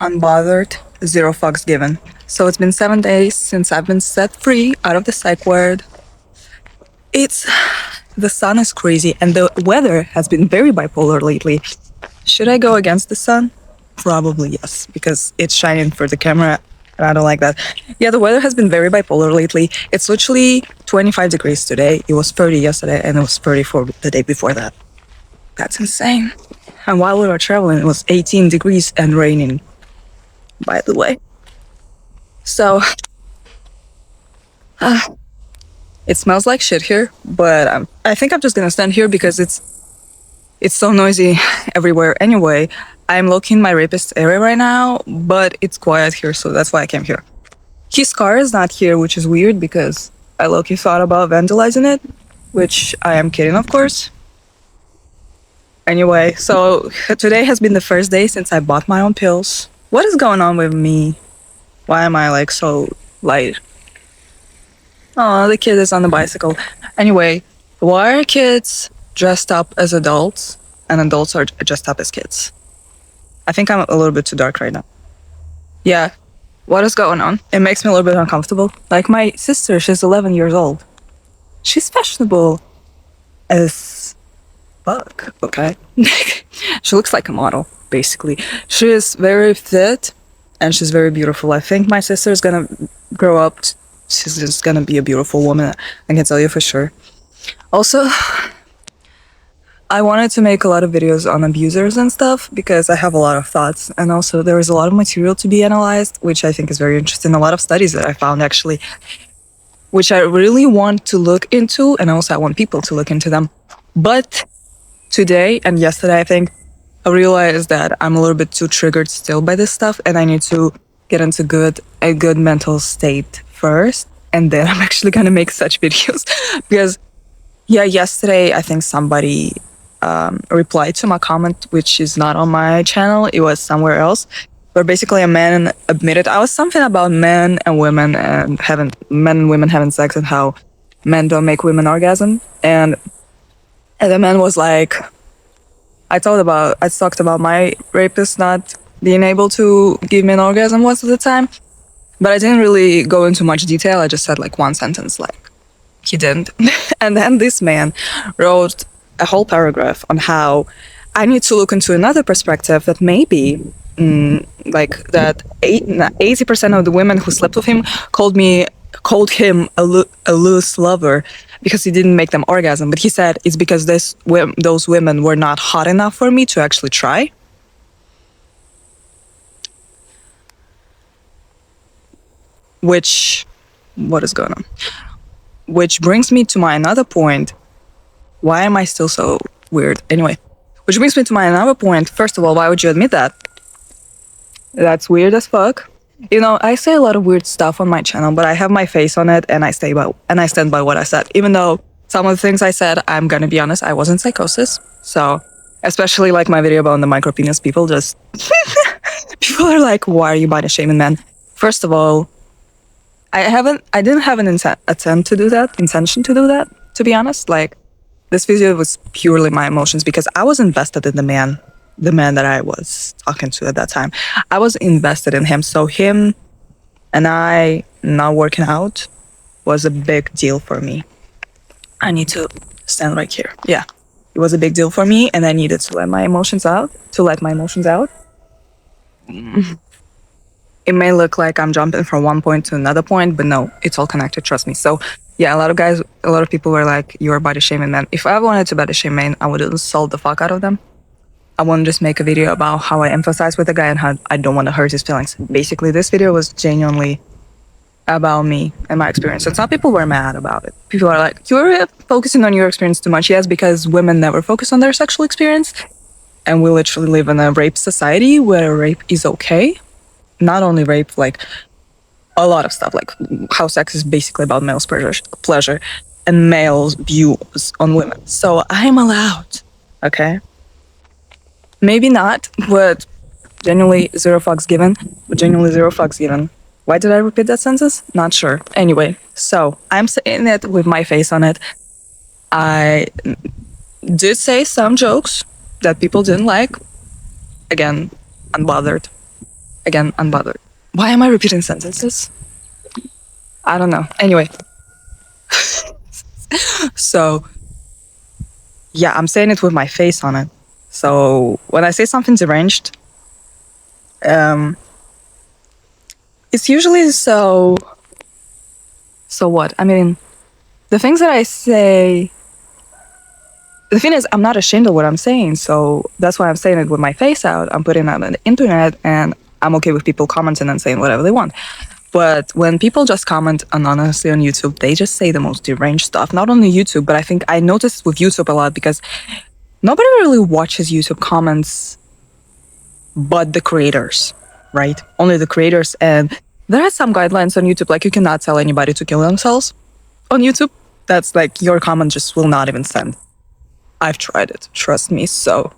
Unbothered, zero fucks given. So it's been 7 days since I've been set free out of the psych ward. It's the sun is crazy and the weather has been very bipolar lately. Should I go against the sun? Probably yes, because it's shining for the camera and I don't like that. Yeah, the weather has been very bipolar lately. It's literally 25 degrees today. It was 30 yesterday and it was 34 the day before that. That's insane. And while we were traveling, it was 18 degrees and raining, by the way. So, it smells like shit here, but I think I'm just gonna stand here because it's so noisy everywhere. Anyway, I'm located in my rapist area right now, but it's quiet here, so that's why I came here. His car is not here, which is weird because I low-key thought about vandalizing it, which I am kidding, of course. Anyway, so today has been the first day since I bought my own pills. What is going on with me? Why am I like so light? Oh, the kid is on the bicycle. Anyway, why are kids dressed up as adults and adults are dressed up as kids? I think I'm a little bit too dark right now. Yeah, what is going on? It makes me a little bit uncomfortable. Like my sister, she's 11 years old. She's fashionable as fuck, okay? She looks like a model, basically. She is very fit and she's very beautiful. I think my sister is gonna grow up. She's just gonna be a beautiful woman. I can tell you for sure. Also, I wanted to make a lot of videos on abusers and stuff because I have a lot of thoughts. And also, there is a lot of material to be analyzed, which I think is very interesting. A lot of studies that I found actually, which I really want to look into. And also, I want people to look into them. But today and yesterday, I think I realized that I'm a little bit too triggered still by this stuff, and I need to get into a good mental state first, and then I'm actually gonna make such videos. Because yeah, yesterday I think somebody replied to my comment, which is not on my channel. It was somewhere else, where basically a man admitted I was something about men and women and men and women having sex and how men don't make women orgasm, and the man was like, I talked about my rapist not being able to give me an orgasm most of the time, but I didn't really go into much detail. I just said like one sentence, like, he didn't. And then this man wrote a whole paragraph on how I need to look into another perspective that maybe, like that 80% of the women who slept with him called him a loose lover because he didn't make them orgasm. But he said it's because those women were not hot enough for me to actually try. What is going on? Which brings me to my another point. Why am I still so weird? Anyway, which brings me to my another point. First of all, why would you admit that? That's weird as fuck. You know, I say a lot of weird stuff on my channel, but I have my face on it and I stand by what I said. Even though some of the things I said, I'm gonna be honest, I was in psychosis. So, especially like my video about the micro penis, people people are like, why are you body shaming men? First of all, I didn't have an intention to do that, to be honest. Like, this video was purely my emotions because I was invested in the man that I was talking to at that time. I was invested in him. So him and I not working out was a big deal for me. I need to stand right here. Yeah, it was a big deal for me and I needed to let my emotions out. It may look like I'm jumping from one point to another point, but no, it's all connected, trust me. So yeah, a lot of people were like, you're body shaming men. If I wanted to body shame men, I would insult the fuck out of them. I want to just make a video about how I empathize with a guy and how I don't want to hurt his feelings. Basically, this video was genuinely about me and my experience. So some people were mad about it. People are like, you're focusing on your experience too much. Yes, because women never focus on their sexual experience. And we literally live in a rape society where rape is okay. Not only rape, like a lot of stuff, like how sex is basically about males' pleasure and males' views on women. So I'm allowed, okay? Maybe not, but genuinely zero fucks given. Why did I repeat that sentence? Not sure. Anyway, so I'm saying it with my face on it. I did say some jokes that people didn't like. Again, unbothered. again, unbothered. Why am I repeating sentences? I don't know. Anyway. So, yeah, I'm saying it with my face on it. So when I say something deranged, it's usually so what? I mean, the things that I say, the thing is, I'm not ashamed of what I'm saying, so that's why I'm saying it with my face out. I'm putting it on the internet, and I'm okay with people commenting and saying whatever they want. But when people just comment anonymously on YouTube, they just say the most deranged stuff. Not only YouTube, but I think I noticed with YouTube a lot because nobody really watches YouTube comments but the creators, right? Only the creators. And there are some guidelines on YouTube, like you cannot tell anybody to kill themselves on YouTube. That's like your comment just will not even send. I've tried it, trust me. So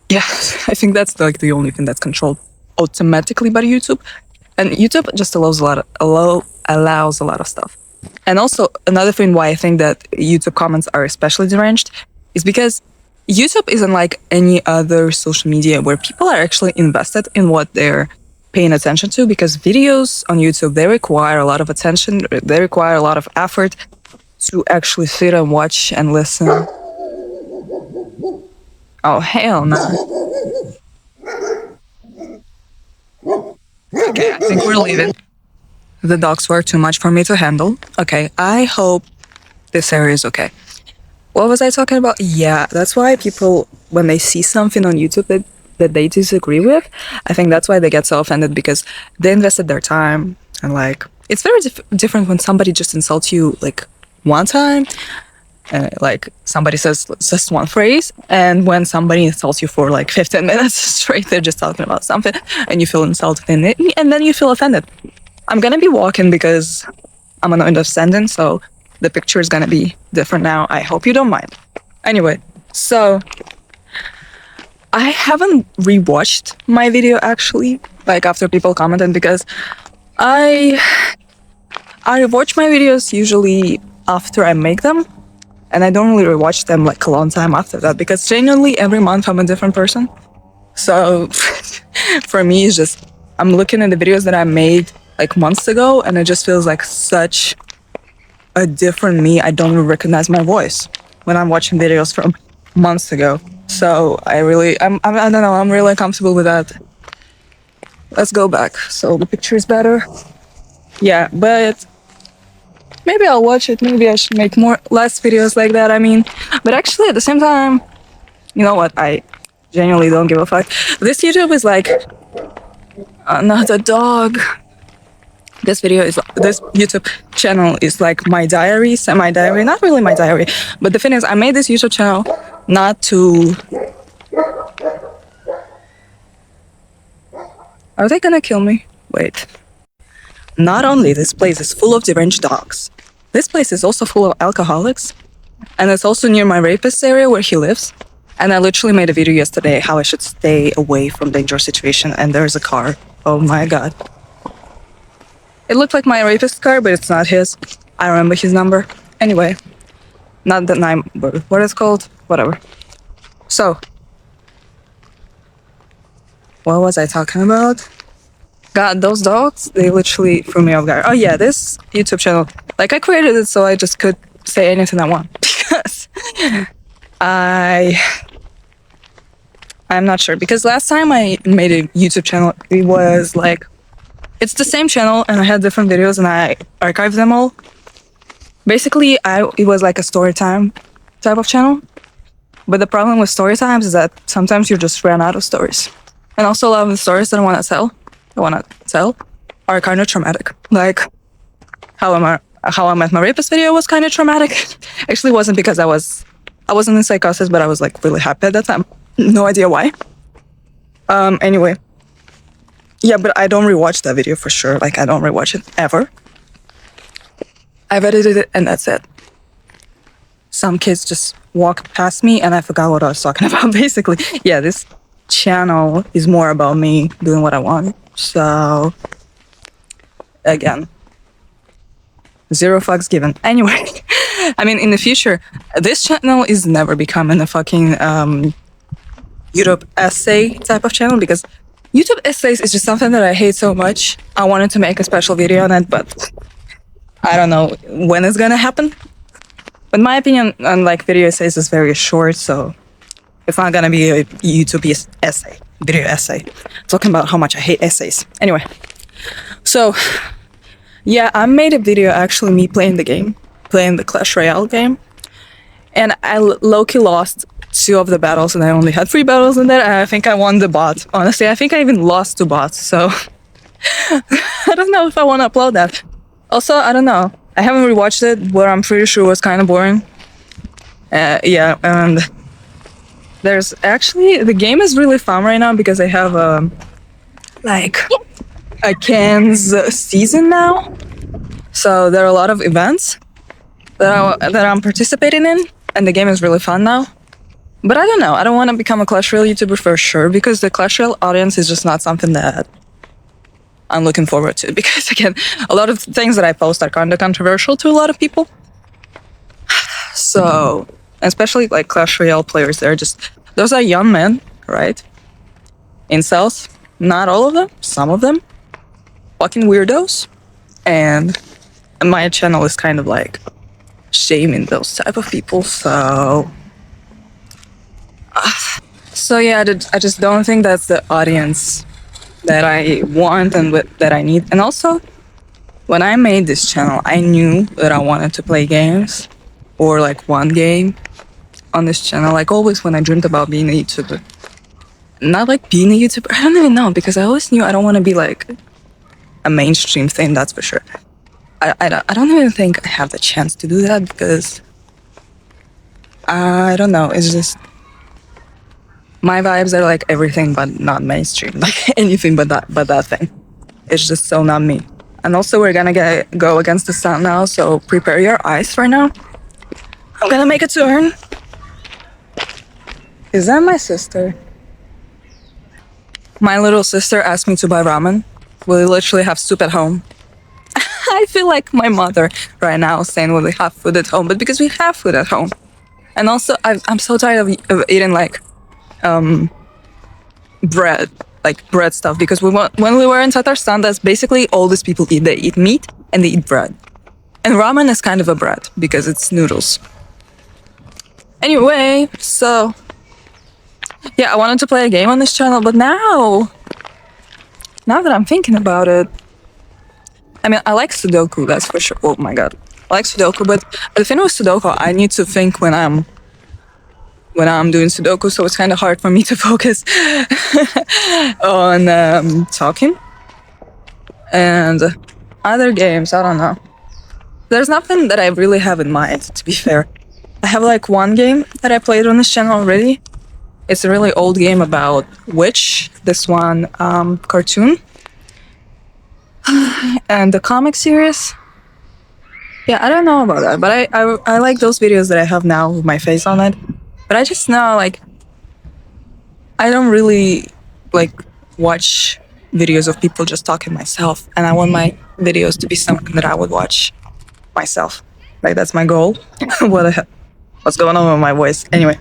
yeah, I think that's like the only thing that's controlled automatically by YouTube. And YouTube just allows a lot of stuff. And also another thing why I think that YouTube comments are especially deranged is because YouTube isn't like any other social media where people are actually invested in what they're paying attention to, because videos on YouTube, they require a lot of attention, they require a lot of effort to actually sit and watch and listen. Oh, hell no. Okay, I think we're leaving. The dogs were too much for me to handle. Okay, I hope this area is okay. What was I talking about? Yeah, that's why people, when they see something on YouTube that they disagree with, I think that's why they get so offended, because they invested their time. And like, it's very different when somebody just insults you like one time, like somebody says just one phrase, and when somebody insults you for like 15 minutes straight, they're just talking about something and you feel insulted and then you feel offended. I'm gonna be walking because I'm on understanding, so the picture is gonna be different now. I hope you don't mind. Anyway, so I haven't rewatched my video actually, like after people commented, because I watch my videos usually after I make them, and I don't really rewatch them like a long time after that, because genuinely every month I'm a different person. So for me, it's just, I'm looking at the videos that I made like months ago, and it just feels like such a different me. I don't even recognize my voice when I'm watching videos from months ago. So I don't know, I'm really comfortable with that. Let's go back so the picture is better. Yeah, but maybe I'll watch it. Maybe I should make less videos like that. I mean, but actually at the same time, you know what? I genuinely don't give a fuck. This YouTube is like another dog. This YouTube channel is like my diary, semi-diary. Not really my diary, but the thing is, I made this YouTube channel not to... Are they gonna kill me? Wait. Not only this place is full of deranged dogs, this place is also full of alcoholics, and it's also near my rapist's area where he lives. And I literally made a video yesterday how I should stay away from dangerous situation, and there's a car. Oh my god. It looked like my rapist's car, but it's not his. I remember his number. Anyway, not the number. What is it called? Whatever. So, what was I talking about? God, those dogs, they literally threw me off guard. Oh yeah, this YouTube channel, like I created it so I just could say anything I want, because I'm not sure, because last time I made a YouTube channel, it was like, it's the same channel and I had different videos and I archived them all. Basically, it was like a story time type of channel. But the problem with story times is that sometimes you just run out of stories. And also a lot of the stories that I want to tell are kind of traumatic. Like how I met my rapist video was kind of traumatic. Actually, it wasn't because I wasn't in psychosis, but I was like really happy at that time. No idea why. Anyway. Yeah, but I don't rewatch that video for sure. Like, I don't rewatch it ever. I've edited it and that's it. Some kids just walk past me and I forgot what I was talking about, basically. Yeah, this channel is more about me doing what I want. So, again, zero fucks given. Anyway, I mean, in the future, this channel is never becoming a fucking YouTube essay type of channel, because YouTube essays is just something that I hate so much. I wanted to make a special video on it, but I don't know when it's gonna happen. But my opinion on like video essays is very short, so it's not gonna be a YouTube essay, video essay, talking about how much I hate essays. Anyway, so yeah, I made a video actually me playing the game, playing the Clash Royale game, and I low-key lost 2 of the battles, and I only had 3 battles in there. And I think I won the bot. Honestly, I think I even lost 2 bots. So I don't know if I want to upload that. Also, I don't know. I haven't rewatched it, but I'm pretty sure it was kind of boring. Yeah, and there's actually the game is really fun right now because I have like a Cannes season now. So there are a lot of events that I'm participating in, and the game is really fun now. But I don't know. I don't want to become a Clash Royale YouTuber for sure because the Clash Royale audience is just not something that I'm looking forward to. Because again, a lot of things that I post are kind of controversial to a lot of people. So, especially like Clash Royale players, those are young men, right? Incels. Not all of them. Some of them. Fucking weirdos. And my channel is kind of like shaming those type of people. So yeah, I just don't think that's the audience that I want and that I need. And also, when I made this channel, I knew that I wanted to play games or like one game on this channel. Like always when I dreamed about being a YouTuber. Not like being a YouTuber, I don't even know, because I always knew I don't want to be like a mainstream thing, that's for sure. I don't even think I have the chance to do that because I don't know, it's just my vibes are like everything but not mainstream, like anything but that thing. It's just so not me. And also we're gonna go against the sun now, so prepare your eyes right now. I'm gonna make a turn. Is that my sister? My little sister asked me to buy ramen. We literally have soup at home. I feel like my mother right now saying we have food at home, but because we have food at home. And also I'm so tired of eating like bread, like bread stuff, because when we were in Tatarstan, that's basically all these people eat. They eat meat and they eat bread. And ramen is kind of a bread because it's noodles. Anyway, so yeah, I wanted to play a game on this channel, but now that I'm thinking about it, I mean, I like Sudoku, that's for sure. Oh my god, I like Sudoku, but the thing with Sudoku, I need to think when I'm doing Sudoku, so it's kind of hard for me to focus on talking. And other games, I don't know. There's nothing that I really have in mind, to be fair. I have like one game that I played on this channel already. It's a really old game about witch, this one cartoon. And the comic series. Yeah, I don't know about that, but I like those videos that I have now with my face on it. But I just know, like, I don't really like watch videos of people just talking myself, and I want my videos to be something that I would watch myself. Like, that's my goal. What's going on with my voice? Anyway,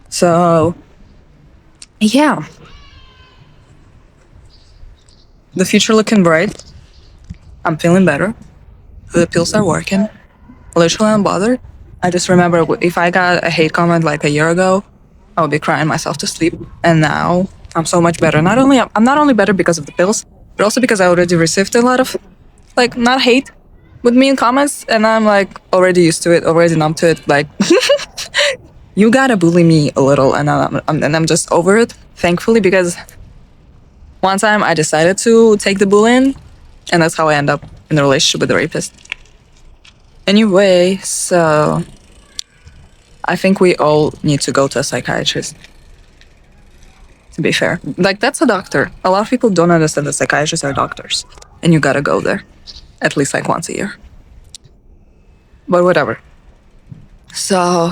so yeah, the future looking bright. I'm feeling better. The pills are working. Literally unbothered. I just remember if I got a hate comment like a year ago, I would be crying myself to sleep. And now I'm so much better. I'm not only better because of the pills, but also because I already received a lot of like not hate with me in comments, and I'm like already used to it, already numb to it. Like you gotta bully me a little, and I'm just over it. Thankfully, because one time I decided to take the bullying, and that's how I end up in a relationship with a rapist. Anyway, so I think we all need to go to a psychiatrist. To be fair, like that's a doctor. A lot of people don't understand that psychiatrists are doctors, and you gotta go there at least like once a year. But whatever. So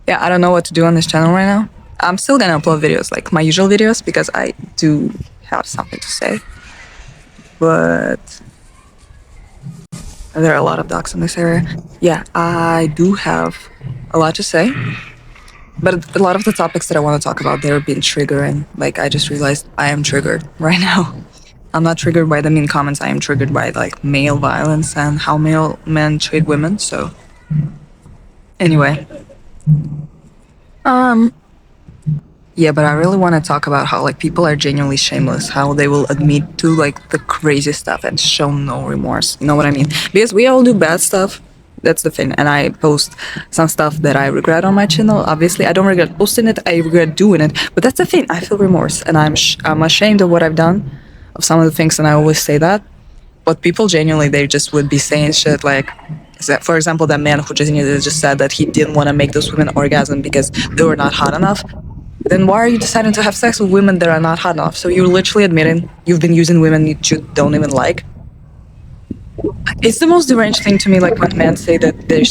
yeah, I don't know what to do on this channel right now. I'm still gonna upload videos, like my usual videos, because I do have something to say. But there are a lot of dogs in this area. Yeah, I do have a lot to say. But a lot of the topics that I want to talk about, they're being triggering. Like, I just realized I am triggered right now. I'm not triggered by the mean comments. I am triggered by like male violence and how male men treat women. So anyway, um, yeah, but I really want to talk about how like people are genuinely shameless, how they will admit to like the crazy stuff and show no remorse. You know what I mean? Because we all do bad stuff. That's the thing. And I post some stuff that I regret on my channel. Obviously, I don't regret posting it. I regret doing it. But that's the thing. I feel remorse, and I'm ashamed of what I've done, of some of the things, and I always say that. But people genuinely, they just would be saying shit like, for example, that man who just said that he didn't want to make those women orgasm because they were not hot enough. Then why are you deciding to have sex with women that are not hot enough? So you're literally admitting you've been using women you don't even like. It's the most deranged thing to me, like when men say that they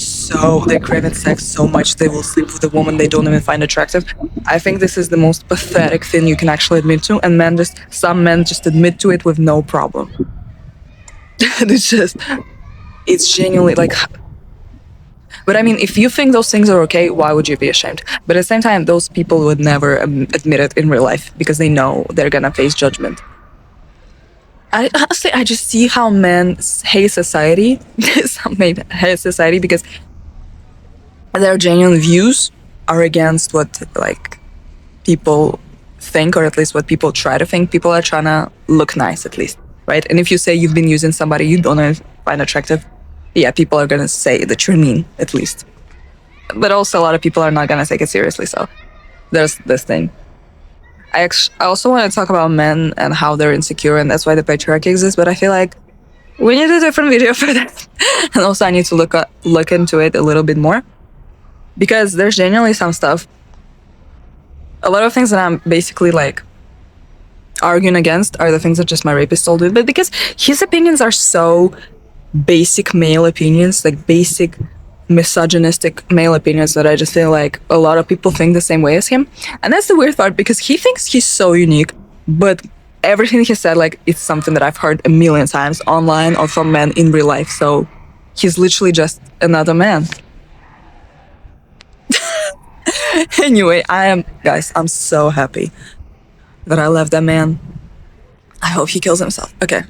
crave sex so much they will sleep with a woman they don't even find attractive. I think this is the most pathetic thing you can actually admit to, and some men just admit to it with no problem. It's genuinely like. But I mean, if you think those things are okay, why would you be ashamed? But at the same time, those people would never admit it in real life because they know they're gonna face judgment. I just see how men hate society. Some men hate society because their genuine views are against what like people think, or at least what people try to think. People are trying to look nice, at least, right? And if you say you've been using somebody you don't find attractive, yeah, people are gonna say that you're mean, at least. But also, a lot of people are not gonna take it seriously. So there's this thing. I also want to talk about men and how they're insecure, and that's why the patriarchy exists. But I feel like we need a different video for that. And also, I need to look into it a little bit more, because there's genuinely some stuff, a lot of things that I'm basically like arguing against are the things that just my rapist told me. But because his opinions are so basic male opinions, like basic misogynistic male opinions, that I just feel like a lot of people think the same way as him. And that's the weird part, because he thinks he's so unique, but everything he said, like, it's something that I've heard a million times online or from men in real life. So he's literally just another man. Anyway, guys, I'm so happy that I left that man. I hope he kills himself. Okay.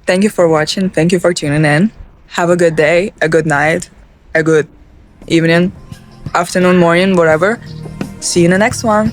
Thank you for watching. Thank you for tuning in. Have a good day, a good night, a good evening, afternoon, morning, whatever. See you in the next one.